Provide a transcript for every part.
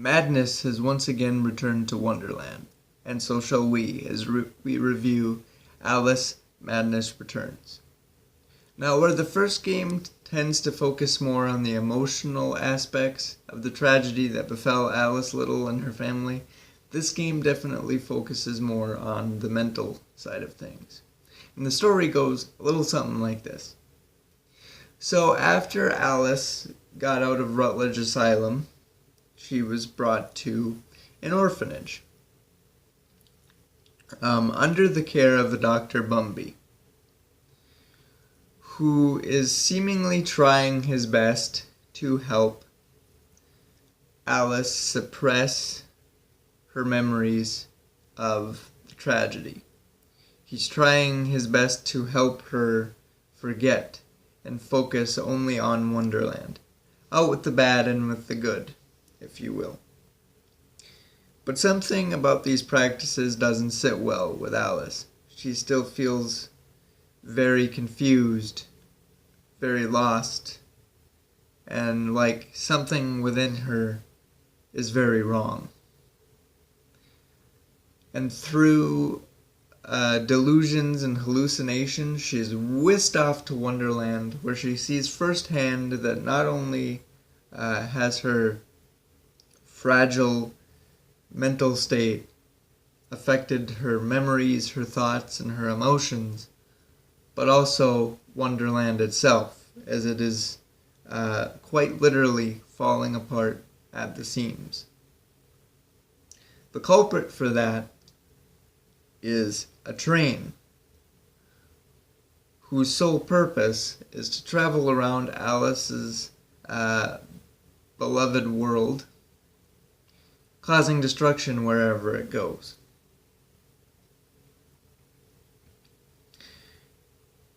Madness has once again returned to Wonderland, and so shall we as we review Alice Madness Returns. Now, where the first game tends to focus more on the emotional aspects of the tragedy that befell Alice Little and her family, this game definitely focuses more on the mental side of things. And the story goes a little something like this. So after Alice got out of Rutledge Asylum, she was brought to an orphanage under the care of a Dr. Bumby, who is seemingly trying his best to help Alice suppress her memories of the tragedy. He's trying his best to help her forget and focus only on Wonderland, out with the bad and with the good, if you will. But something about these practices doesn't sit well with Alice. She still feels very confused, very lost, and like something within her is very wrong. And through delusions and hallucinations, she is whisked off to Wonderland, where she sees firsthand that not only has her fragile mental state affected her memories, her thoughts, and her emotions, but also Wonderland itself, as it is quite literally falling apart at the seams. The culprit for that is a train whose sole purpose is to travel around Alice's beloved world, causing destruction wherever it goes.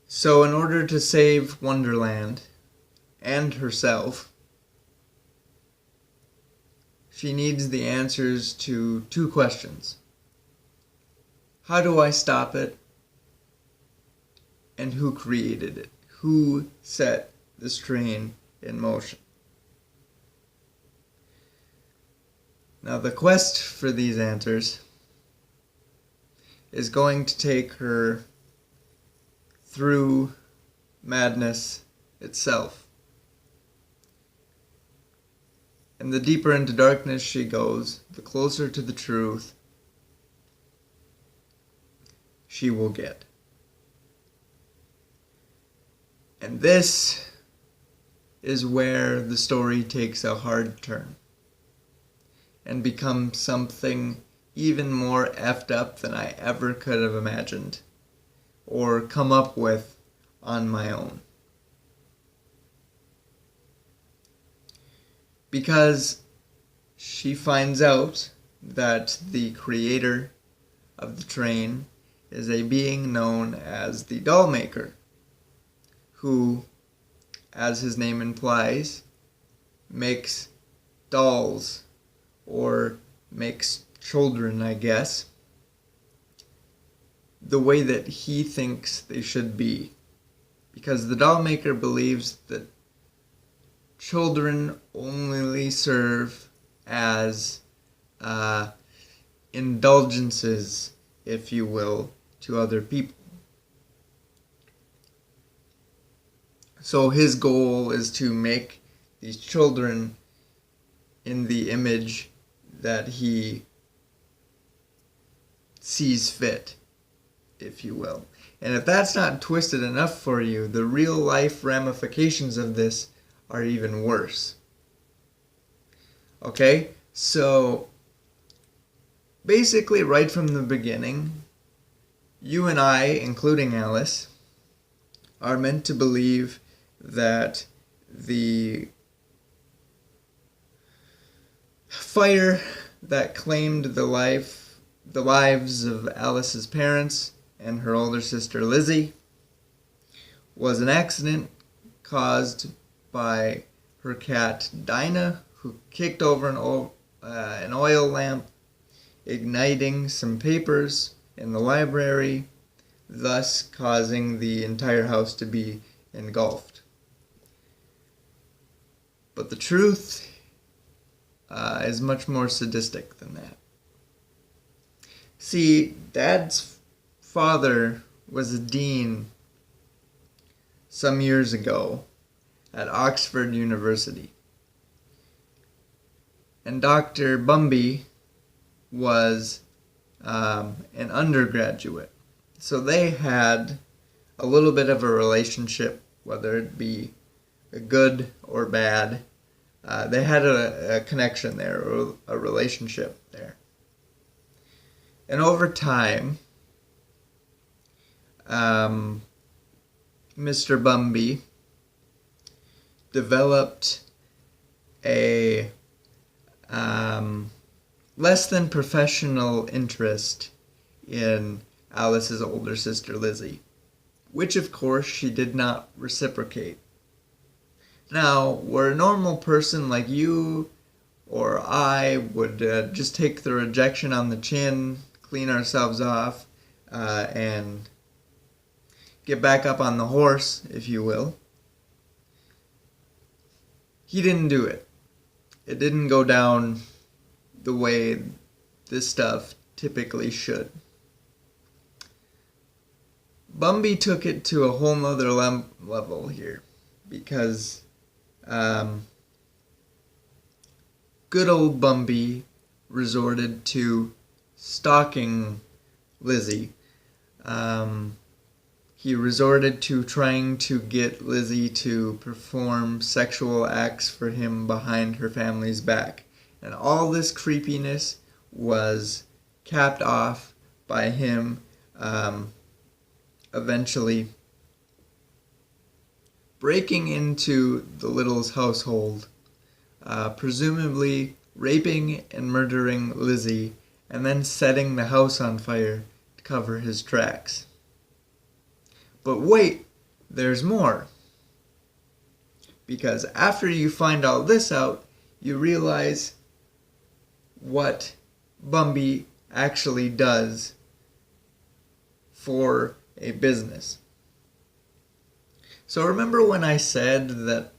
So in order to save Wonderland and herself, she needs the answers to two questions. How do I stop it? And who created it? Who set this train in motion? Now, the quest for these answers is going to take her through madness itself. And the deeper into darkness she goes, the closer to the truth she will get. And this is where the story takes a hard turn and becomes something even more effed up than I ever could have imagined or come up with on my own. Because she finds out that the creator of the train is a being known as the Dollmaker, who, as his name implies, makes dolls, or makes children, I guess, the way that he thinks they should be. Because the Dollmaker believes that children only serve as indulgences, if you will, to other people. So his goal is to make these children in the image that he sees fit, if you will. And if that's not twisted enough for you, the real life ramifications of this are even worse. Okay? So basically right from the beginning, you and I, including Alice, are meant to believe that the fire that claimed the lives of Alice's parents and her older sister Lizzie was an accident caused by her cat Dinah, who kicked over an oil lamp, igniting some papers in the library, thus causing the entire house to be engulfed. But the truth is much more sadistic than that. See, Dad's father was a dean some years ago at Oxford University. And Dr. Bumby was an undergraduate. So they had a little bit of a relationship, whether it be good or bad. They had a connection there, or a relationship there. And over time, Mr. Bumby developed a less than professional interest in Alice's older sister Lizzie, which of course she did not reciprocate. Now, where a normal person like you or I would just take the rejection on the chin, clean ourselves off, and get back up on the horse, if you will, he didn't do it. It didn't go down the way this stuff typically should. Bumby took it to a whole nother level here, because good old Bumby resorted to stalking Lizzie. He resorted to trying to get Lizzie to perform sexual acts for him behind her family's back. And all this creepiness was capped off by him eventually breaking into the Littles' household, presumably raping and murdering Lizzie, and then setting the house on fire to cover his tracks. But wait, there's more. Because after you find all this out, you realize what Bumby actually does for a business. So remember when I said that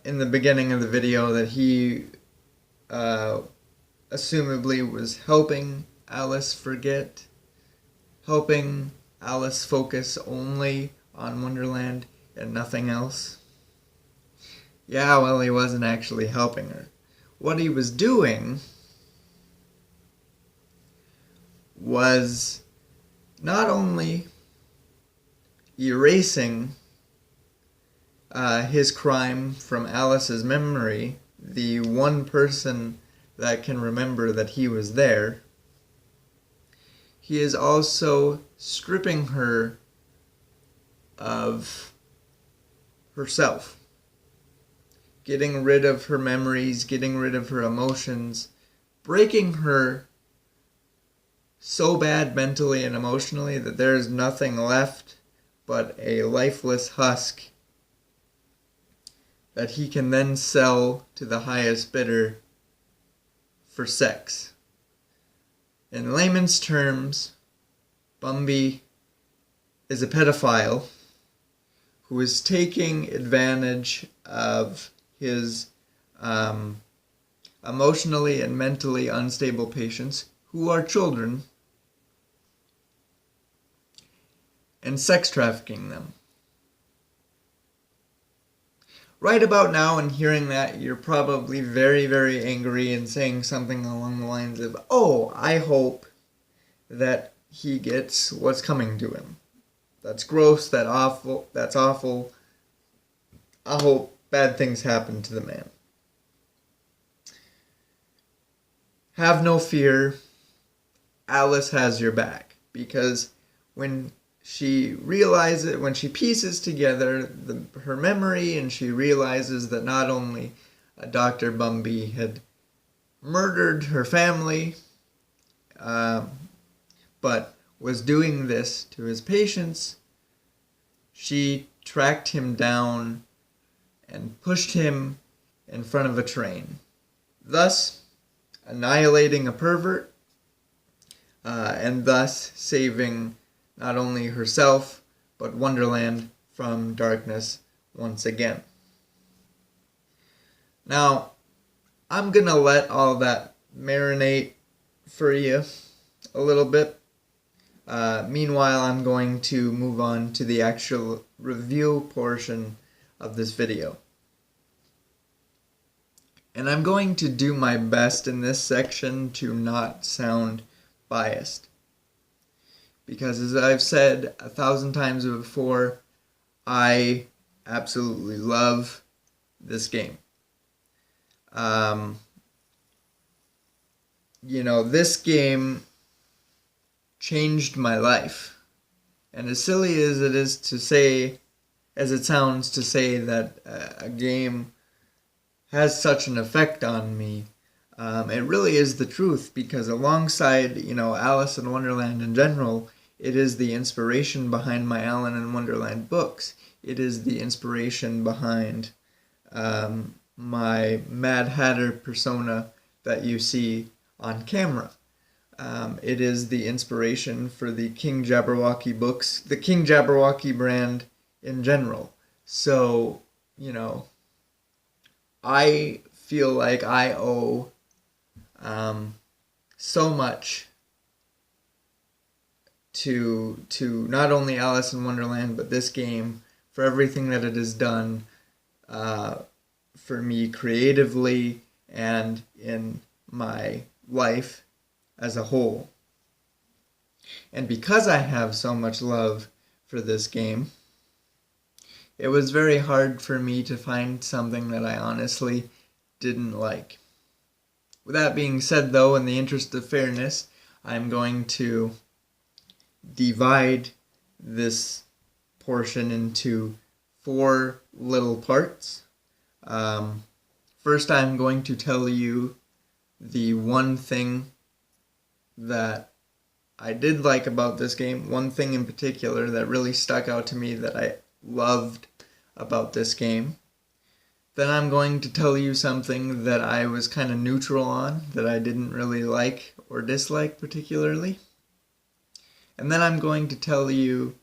in the beginning of the video that he assumably was helping Alice forget, helping Alice focus only on Wonderland and nothing else? Yeah, well, he wasn't actually helping her. What he was doing was not only erasing his crime from Alice's memory, the one person that can remember that he was there, he is also stripping her of herself, getting rid of her memories, getting rid of her emotions, breaking her so bad mentally and emotionally that there is nothing left but a lifeless husk that he can then sell to the highest bidder for sex. In layman's terms, Bumby is a pedophile who is taking advantage of his emotionally and mentally unstable patients, who are children, and sex trafficking them. Right about now, in hearing that, you're probably very, very angry and saying something along the lines of, "Oh, I hope that he gets what's coming to him. That's gross, that's awful. I hope bad things happen to the man." Have no fear. Alice has your back, because when she pieces together her memory, and she realizes that not only Dr. Bumby had murdered her family, but was doing this to his patients, she tracked him down and pushed him in front of a train, thus annihilating a pervert, and thus saving not only herself, but Wonderland from darkness once again. Now, I'm gonna let all that marinate for you a little bit. Meanwhile, I'm going to move on to the actual review portion of this video. And I'm going to do my best in this section to not sound biased. Because as I've said 1,000 times before, I absolutely love this game. This game changed my life. And as silly as it is to say, as it sounds to say that a game has such an effect on me, it really is the truth, because alongside, Alice in Wonderland in general, it is the inspiration behind my Alice in Wonderland books. It is the inspiration behind my Mad Hatter persona that you see on camera. It is the inspiration for the King Jabberwocky books, the King Jabberwocky brand in general. So, I feel like I owe so much to not only Alice in Wonderland, but this game, for everything that it has done for me creatively and in my life as a whole. And because I have so much love for this game, it was very hard for me to find something that I honestly didn't like. With that being said, though, in the interest of fairness, I'm going to divide this portion into 4 little parts. First, I'm going to tell you the one thing that I did like about this game, one thing in particular that really stuck out to me that I loved about this game. Then I'm going to tell you something that I was kind of neutral on, that I didn't really like or dislike particularly. And then I'm going to tell you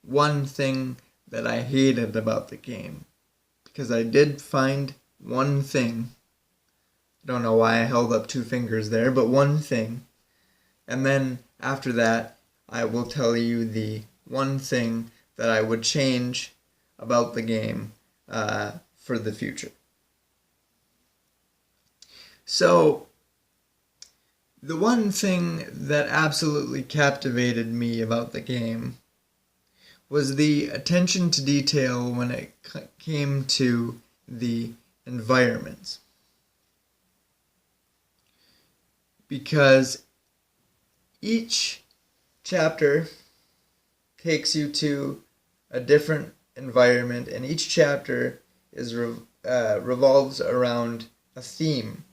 one thing that I hated about the game. Because I did find one thing. I don't know why I held up 2 fingers there, but one thing. And then after that, I will tell you the one thing that I would change about the game for the future. So, the one thing that absolutely captivated me about the game was the attention to detail when it came to the environments. Because each chapter takes you to a different environment, and each chapter is revolves around a theme.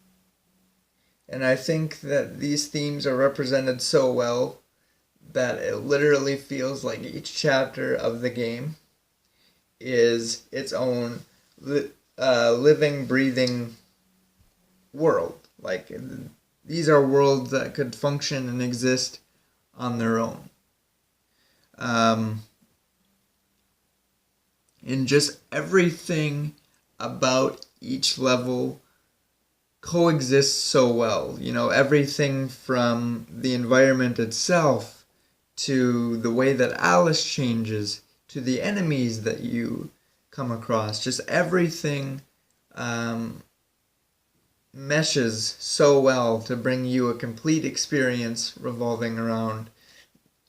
And I think that these themes are represented so well that it literally feels like each chapter of the game is its own living, breathing world. Like, these are worlds that could function and exist on their own. And just everything about each level coexists so well. Everything from the environment itself to the way that Alice changes to the enemies that you come across. Just everything meshes so well to bring you a complete experience revolving around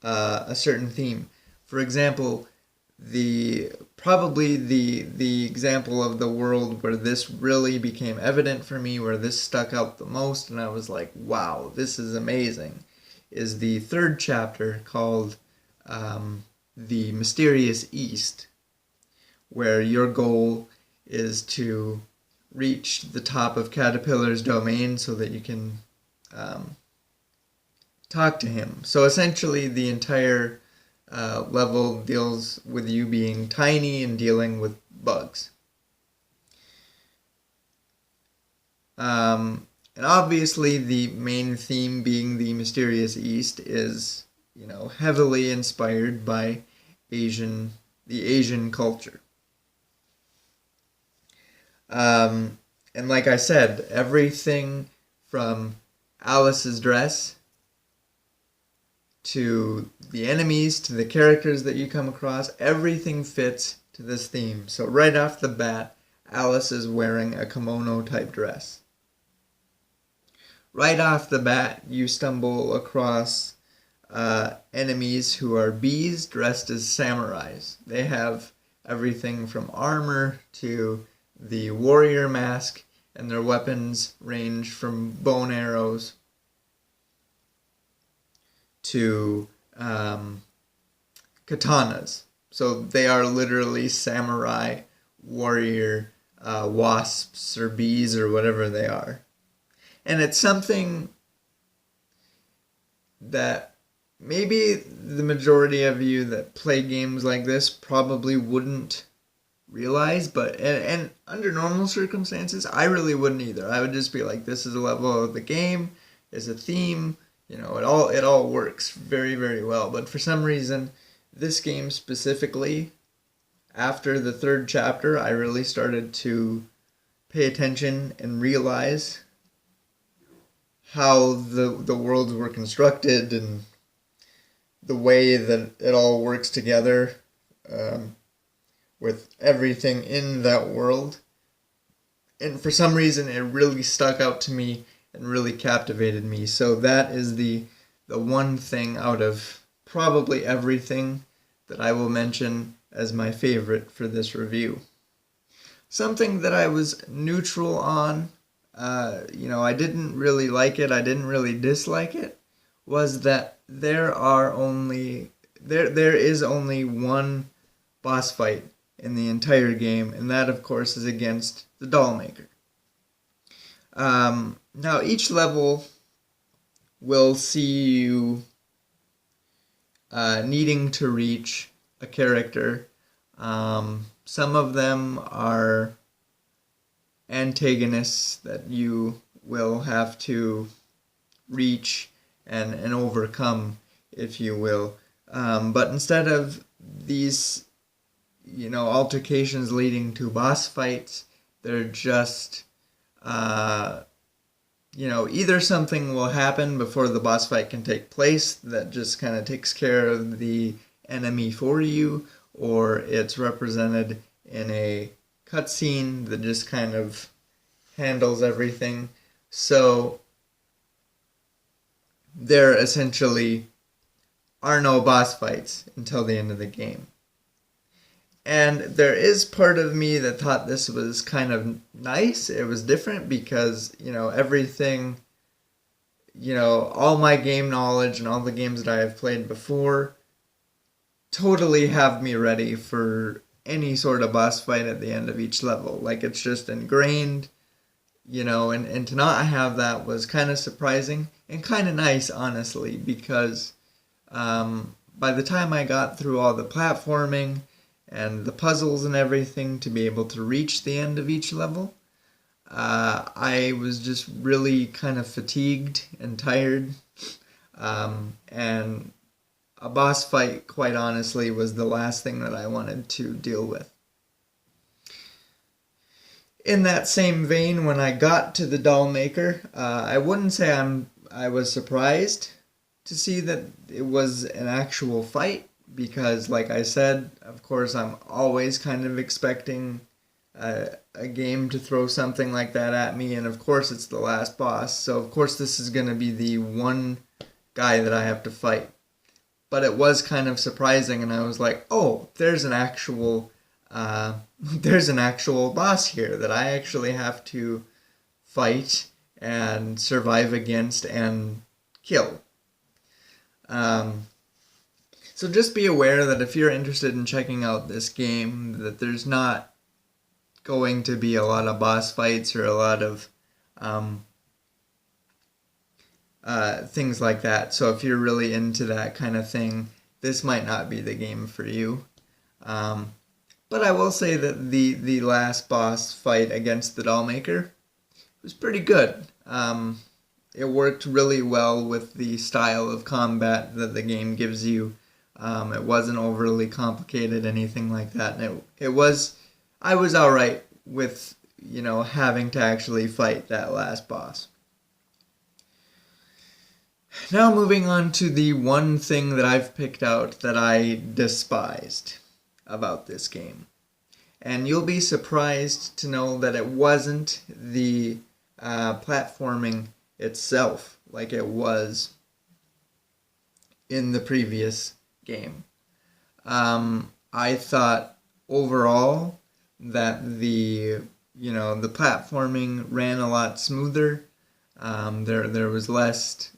a certain theme. For example, probably the example of the world where this really became evident for me, where this stuck out the most, and I was like, wow, this is amazing, is the 3rd chapter called The Mysterious East, where your goal is to reach the top of Caterpillar's domain so that you can talk to him. So essentially the entire level deals with you being tiny and dealing with bugs. And obviously the main theme being the Mysterious East is, heavily inspired by the Asian culture. And And like I said, everything from Alice's dress to the enemies to the characters that you come across, everything fits to this theme. So right off the bat, Alice is wearing a kimono type dress. Right off the bat, you stumble across enemies who are bees dressed as samurais. They have everything from armor to the warrior mask, and their weapons range from bow and arrows to katanas. So they are literally samurai, warrior, wasps or bees or whatever they are. And it's something that maybe the majority of you that play games like this probably wouldn't realize, but and under normal circumstances, I really wouldn't either. I would just be like, this is a level of the game, is a theme, you know, it all works very, very well. But for some reason, this game specifically, after the third chapter, I really started to pay attention and realize how the worlds were constructed and the way that it all works together, with everything in that world. And for some reason, it really stuck out to me and really captivated me. So that is the one thing out of probably everything that I will mention as my favorite for this review. Something that I was neutral on, I didn't really like it, I didn't really dislike it, was that there is only one boss fight in the entire game, and that of course is against the Dollmaker. Now each level will see you needing to reach a character. Some of them are antagonists that you will have to reach and overcome, if you will. But instead of these, altercations leading to boss fights, they're just, either something will happen before the boss fight can take place that just kind of takes care of the enemy for you, or it's represented in a cutscene that just kind of handles everything. So there essentially are no boss fights until the end of the game. And there is part of me that thought this was kind of nice. It was different because, everything, all my game knowledge and all the games that I have played before totally have me ready for any sort of boss fight at the end of each level. Like, it's just ingrained, and to not have that was kind of surprising and kind of nice, honestly, because by the time I got through all the platforming and the puzzles and everything to be able to reach the end of each level, I was just really kind of fatigued and tired, and a boss fight, quite honestly, was the last thing that I wanted to deal with. In that same vein, when I got to the Dollmaker, I wouldn't say I was surprised to see that it was an actual fight, because, like I said, of course, I'm always kind of expecting a game to throw something like that at me, and of course it's the last boss, so of course this is going to be the one guy that I have to fight. But it was kind of surprising, and I was like, oh, there's an actual boss here that I actually have to fight and survive against and kill. So just be aware that if you're interested in checking out this game, that there's not going to be a lot of boss fights or a lot of things like that. So if you're really into that kind of thing, this might not be the game for you. But I will say that the last boss fight against the Dollmaker was pretty good. It worked really well with the style of combat that the game gives you. It wasn't overly complicated, anything like that. And I was alright with having to actually fight that last boss. Now moving on to the one thing that I've picked out that I despised about this game. And you'll be surprised to know that it wasn't the platforming itself like it was in the previous game. I thought overall that the platforming ran a lot smoother. There was less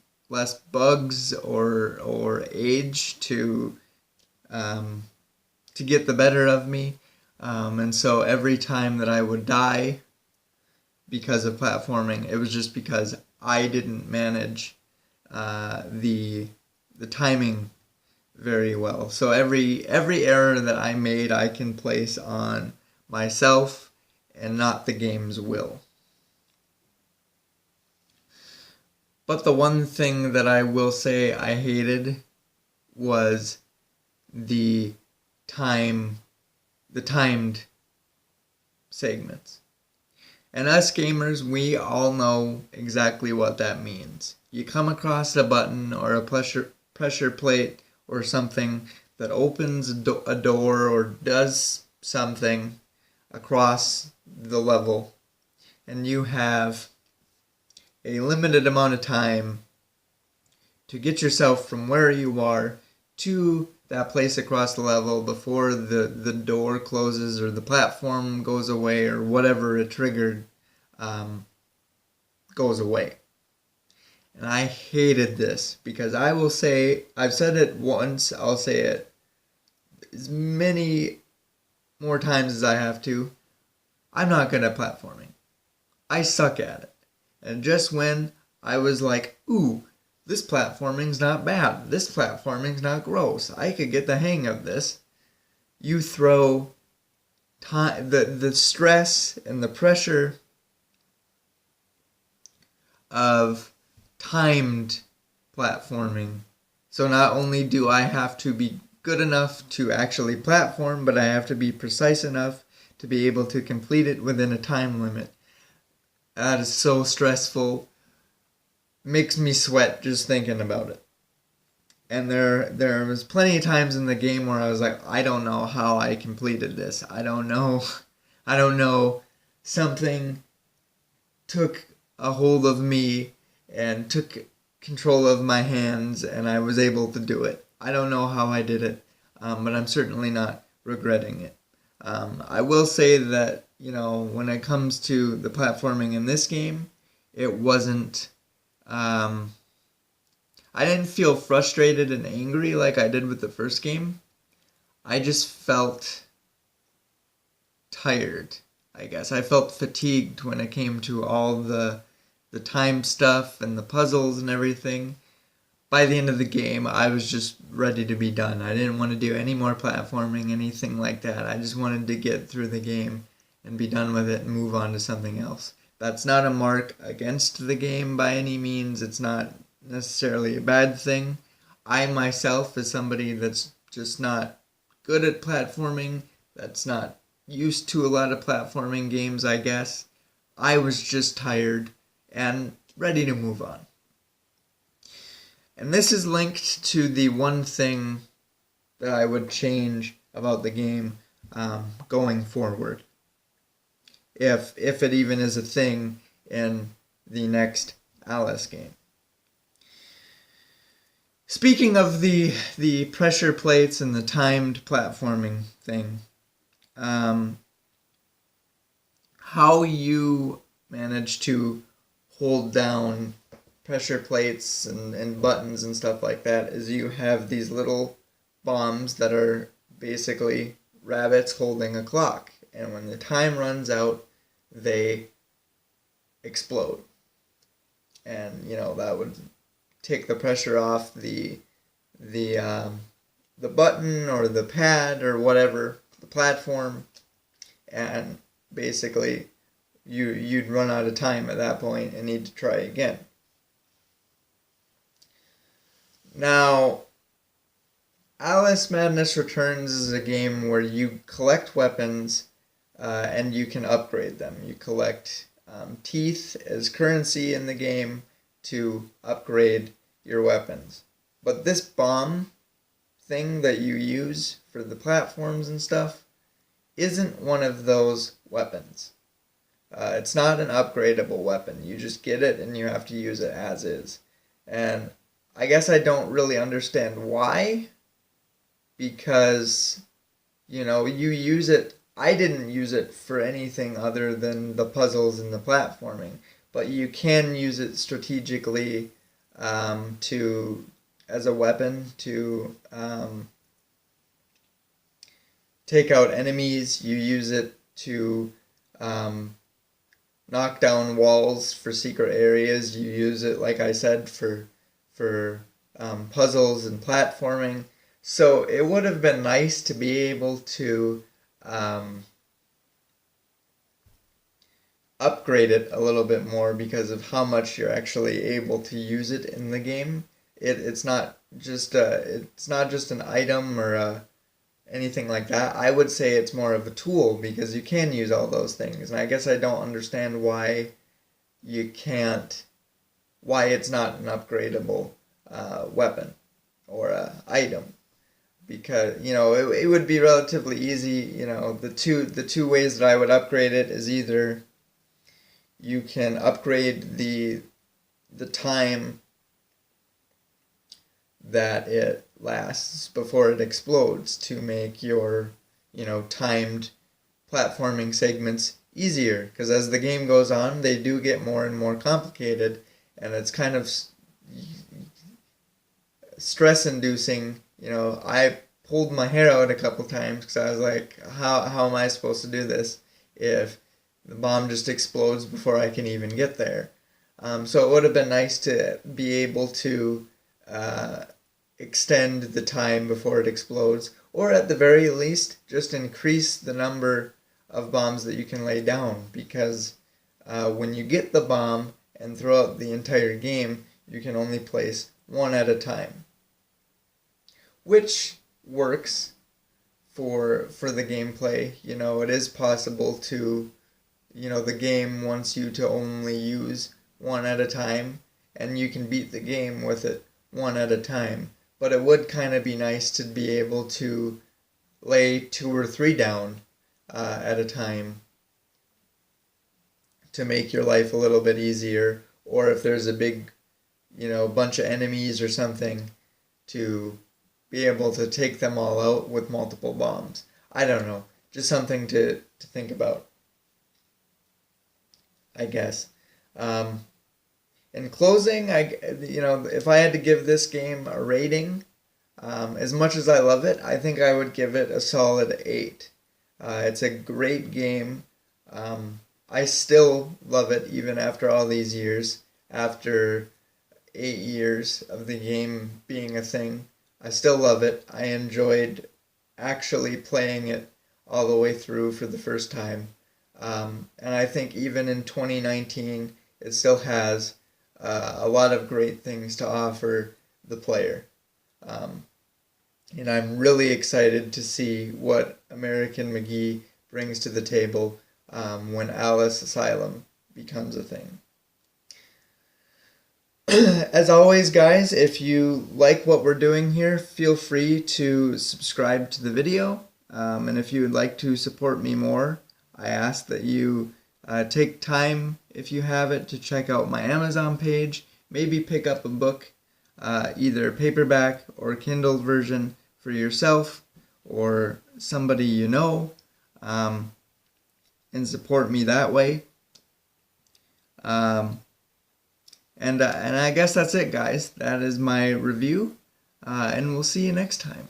bugs or age to get the better of me, and so every time that I would die because of platforming, it was just because I didn't manage the timing very well. So every error that I made, I can place on myself and not the game's will. But the one thing that I will say I hated was the timed segments. And us gamers, we all know exactly what that means. You come across a button or a pressure plate or something that opens a door or does something across the level, and you have a limited amount of time to get yourself from where you are to that place across the level before the door closes or the platform goes away or whatever it triggered goes away. And I hated this because I will say, I've said it once, I'll say it as many more times as I have to. I'm not good at platforming. I suck at it. And just when I was like, ooh, this platforming's not bad, this platforming's not gross, I could get the hang of this, you throw the stress and the pressure of timed platforming. So not only do I have to be good enough to actually platform, but I have to be precise enough to be able to complete it within a time limit. That is so stressful. Makes me sweat just thinking about it. And there was plenty of times in the game where I was like, I don't know how I completed this. I don't know. Something took a hold of me and took control of my hands and I was able to do it. I don't know how I did it, but I'm certainly not regretting it. I will say that, when it comes to the platforming in this game, it wasn't, I didn't feel frustrated and angry like I did with the first game. I just felt tired, I guess. I felt fatigued when it came to all the time stuff and the puzzles and everything. By the end of the game, I was just ready to be done. I didn't want to do any more platforming, anything like that. I just wanted to get through the game and be done with it and move on to something else. That's not a mark against the game by any means. It's not necessarily a bad thing. I myself, as somebody that's just not good at platforming, that's not used to a lot of platforming games, I guess, I was just tired and ready to move on. And this is linked to the one thing that I would change about the game going forward, if it even is a thing in the next Alice game. Speaking of the pressure plates and the timed platforming thing, how you manage to hold down pressure plates and buttons and stuff like that is you have these little bombs that are basically rabbits holding a clock, and when the time runs out, they explode, and that would take the pressure off the button or the pad or whatever, the platform, and basically you'd run out of time at that point and need to try again. Now, Alice Madness Returns is a game where you collect weapons and you can upgrade them. You collect teeth as currency in the game to upgrade your weapons. But this bomb thing that you use for the platforms and stuff isn't one of those weapons. It's not an upgradable weapon. You just get it and you have to use it as is. And I guess I don't really understand why, because, you use it. I didn't use it for anything other than the puzzles and the platforming, but you can use it strategically as a weapon to take out enemies. You use it to knock down walls for secret areas. You use it, like I said, for puzzles and platforming. So it would have been nice to be able to upgrade it a little bit more because of how much you're actually able to use it in the game. It's not just an item or anything like that. I would say it's more of a tool because you can use all those things. And I guess I don't understand why it's not an upgradable weapon or item. Because it would be relatively easy. The two ways that I would upgrade it is either you can upgrade the time that it lasts before it explodes to make your timed platforming segments easier, because as the game goes on they do get more and more complicated, and it's kind of stress inducing. I pulled my hair out a couple times because I was like, how am I supposed to do this if the bomb just explodes before I can even get there? So it would have been nice to be able to extend the time before it explodes, or at the very least just increase the number of bombs that you can lay down, because when you get the bomb and throughout the entire game you can only place one at a time, which works for the gameplay. It is possible to, the game wants you to only use one at a time, and you can beat the game with it one at a time. But it would kind of be nice to be able to lay 2 or 3 down at a time to make your life a little bit easier, or if there's a big, bunch of enemies or something, to be able to take them all out with multiple bombs. I don't know. Just something to think about, I guess. In closing, if I had to give this game a rating, as much as I love it, I think I would give it a solid 8. It's a great game. I still love it even after all these years. After 8 years of the game being a thing, I still love it. I enjoyed actually playing it all the way through for the first time. And I think even in 2019, it still has a lot of great things to offer the player. And I'm really excited to see what American Mcgee brings to the table when Alice Asylum becomes a thing. As always, guys, if you like what we're doing here, feel free to subscribe to the video. And if you would like to support me more, I ask that you take time, if you have it, to check out my Amazon page. Maybe pick up a book, either paperback or Kindle version for yourself or somebody you know, and support me that way. And I guess that's it, guys. That is my review, and we'll see you next time.